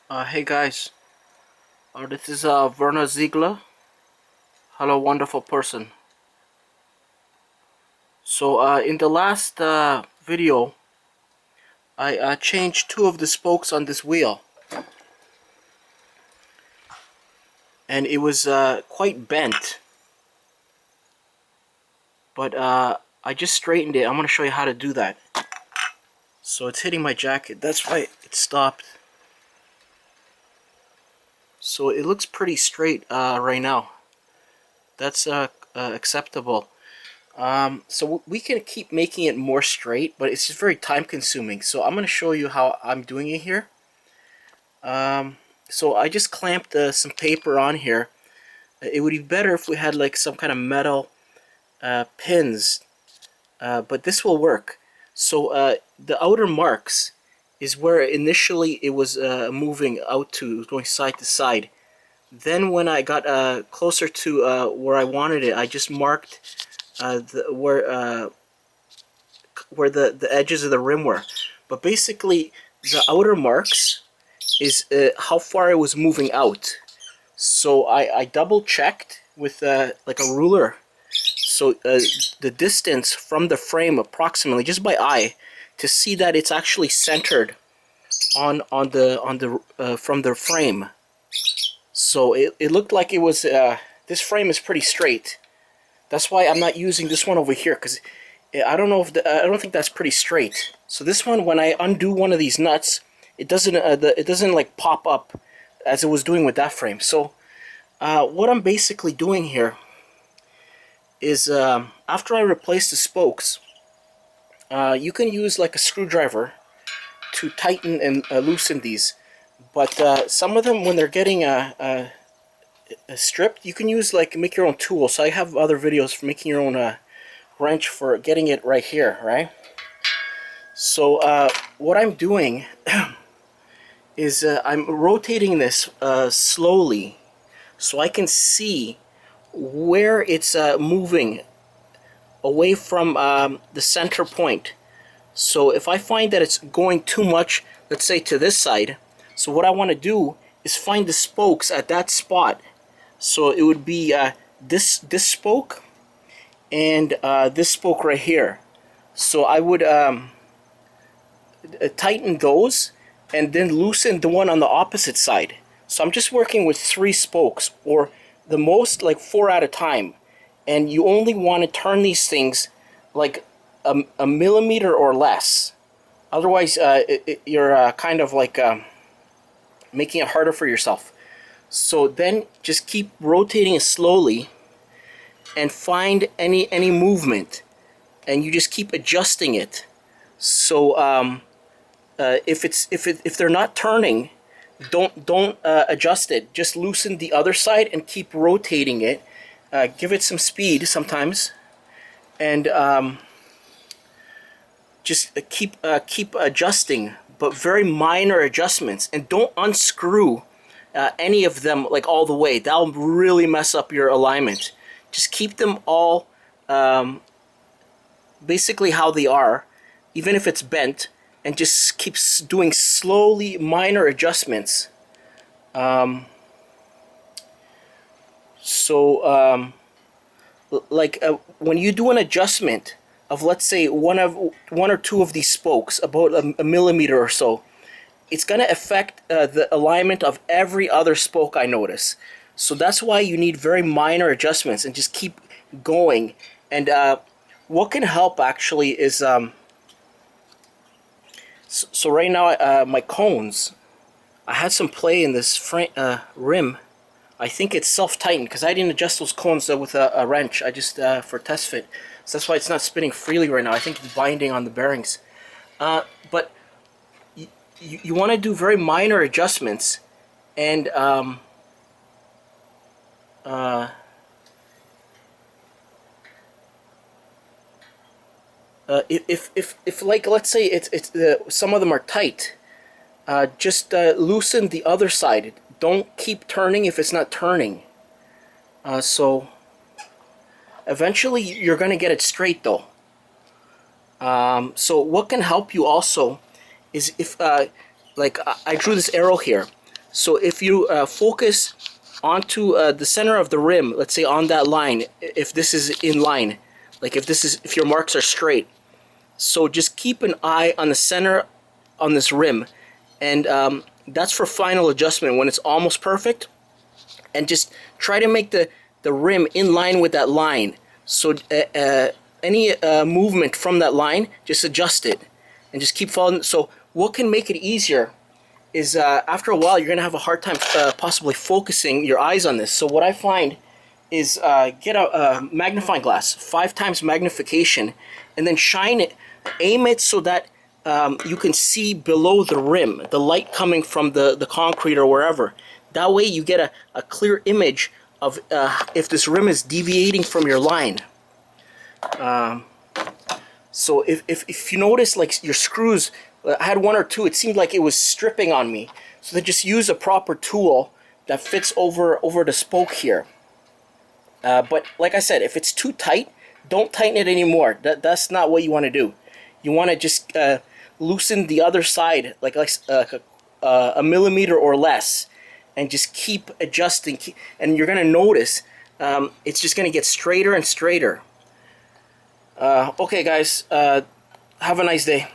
Hey guys, this is Werner Ziegler. Hello, wonderful person. So, in the last video, I changed two of the spokes on this wheel, and it was quite bent. But I just straightened it. I'm going to show you how to do that. So it's hitting my jacket. That's why it stopped. So it looks pretty straight right now. That's acceptable. So we can keep making it more straight, but it's just very time consuming. So I'm going to show you how I'm doing it here. So I just clamped some paper on here. It would be better if we had like some kind of metal pins, but this will work. So the outer marks is where initially it was moving out to, it was going side to side. Then when I got closer to where I wanted it, I just marked where the edges of the rim were. But basically, the outer marks is how far it was moving out. So I double checked with like a ruler. So the distance from the frame approximately, just by eye, to see that it's actually centered on the from the frame. So it looked like it was this frame is pretty straight. That's why I'm not using this one over here, because I don't know if I don't think that's pretty straight. So this one, when I undo one of these nuts, it doesn't like pop up as it was doing with that frame. So what I'm basically doing here is after I replace the spokes, you can use like a screwdriver to tighten and loosen these. But some of them, when they're getting stripped, you can use like make your own tool. So I have other videos for making your own wrench for getting it right here, right? So what I'm doing is I'm rotating this slowly so I can see where it's moving away from the center point. So if I find that it's going too much, let's say to this side, so what I want to do is find the spokes at that spot. So it would be this spoke and this spoke right here. So I would tighten those and then loosen the one on the opposite side. So I'm just working with 3 spokes, or the most like 4 at a time. And you only want to turn these things like a millimeter or less. Otherwise, you're kind of like making it harder for yourself. So then just keep rotating it slowly and find any movement, and you just keep adjusting it. So if they're not turning, don't adjust it. Just loosen the other side and keep rotating it. Give it some speed sometimes, and just keep adjusting, but very minor adjustments, and don't unscrew any of them like all the way. That'll really mess up your alignment. Just keep them all basically how they are, even if it's bent, and just keep doing slowly minor adjustments. So like when you do an adjustment of, let's say, one or two of these spokes about a millimeter or so, it's going to affect the alignment of every other spoke, I notice. So that's why you need very minor adjustments and just keep going. And what can help actually is so right now my cones, I had some play in this rim. I think it's self-tightened because I didn't adjust those cones with a wrench. I just for test fit. So that's why it's not spinning freely right now. I think it's binding on the bearings. But you want to do very minor adjustments, and if like, let's say it's some of them are tight, just loosen the other side. Don't keep turning if it's not turning. So eventually you're gonna get it straight though. So what can help you also is if like I drew this arrow here. So if you focus onto the center of the rim, let's say on that line, if this is in line, like if your marks are straight, so just keep an eye on the center on this rim, and that's for final adjustment when it's almost perfect. And just try to make the rim in line with that line. So any movement from that line, just adjust it and just keep following. So what can make it easier is after a while you're gonna have a hard time possibly focusing your eyes on this. So what I find is get a magnifying glass, 5 times magnification, and then shine it, aim it so that you can see below the rim, the light coming from the concrete or wherever. That way you get a clear image of if this rim is deviating from your line. So if you notice, like your screws, I had 1 or 2, it seemed like it was stripping on me. So then just use a proper tool that fits over the spoke here. But like I said, if it's too tight, don't tighten it anymore. That's not what you want to do. You want to just loosen the other side like a millimeter or less, and just keep adjusting. And you're gonna notice it's just gonna get straighter and straighter. Okay, guys, have a nice day.